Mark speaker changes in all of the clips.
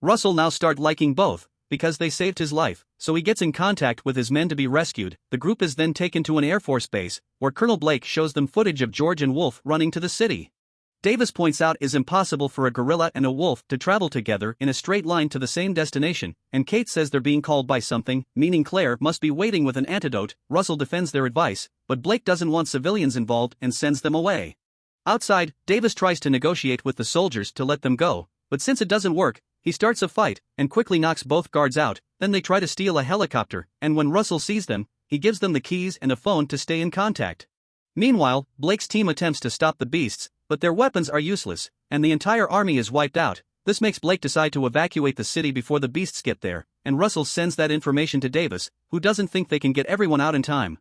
Speaker 1: Russell now starts liking both, because they saved his life, so he gets in contact with his men to be rescued. The group is then taken to an Air Force base, where Colonel Blake shows them footage of George and Wolf running to the city. Davis points out it's impossible for a gorilla and a wolf to travel together in a straight line to the same destination, and Kate says they're being called by something, meaning Claire must be waiting with an antidote. Russell defends their advice, but Blake doesn't want civilians involved and sends them away. Outside, Davis tries to negotiate with the soldiers to let them go, but since it doesn't work, he starts a fight and quickly knocks both guards out. Then they try to steal a helicopter, and when Russell sees them, he gives them the keys and a phone to stay in contact. Meanwhile, Blake's team attempts to stop the beasts, but their weapons are useless, and the entire army is wiped out. This makes Blake decide to evacuate the city before the beasts get there, and Russell sends that information to Davis, who doesn't think they can get everyone out in time.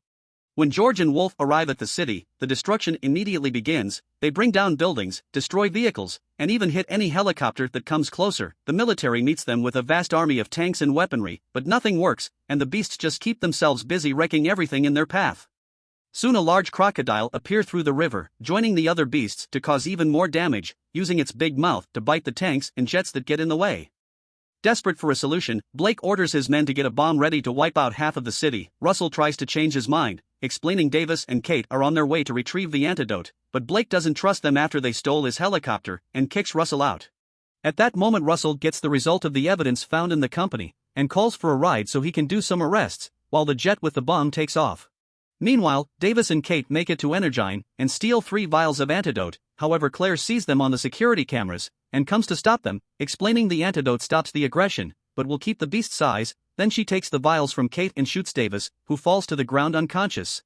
Speaker 1: When George and Wolf arrive at the city, the destruction immediately begins. They bring down buildings, destroy vehicles, and even hit any helicopter that comes closer. The military meets them with a vast army of tanks and weaponry, but nothing works, and the beasts just keep themselves busy wrecking everything in their path. Soon a large crocodile appears through the river, joining the other beasts to cause even more damage, using its big mouth to bite the tanks and jets that get in the way. Desperate for a solution, Blake orders his men to get a bomb ready to wipe out half of the city. Russell tries to change his mind, explaining Davis and Kate are on their way to retrieve the antidote, but Blake doesn't trust them after they stole his helicopter and kicks Russell out. At that moment, Russell gets the result of the evidence found in the company and calls for a ride so he can do some arrests, while the jet with the bomb takes off. Meanwhile, Davis and Kate make it to Energyne and steal 3 vials of antidote. However, Claire sees them on the security cameras and comes to stop them, explaining the antidote stops the aggression, but will keep the beast's size. Then she takes the vials from Kate and shoots Davis, who falls to the ground unconscious.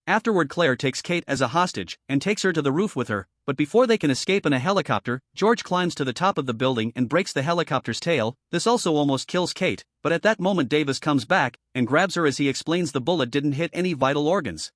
Speaker 1: Afterward, Claire takes Kate as a hostage and takes her to the roof with her, but before they can escape in a helicopter, George climbs to the top of the building and breaks the helicopter's tail. This also almost kills Kate, but at that moment Davis comes back and grabs her as he explains the bullet didn't hit any vital organs.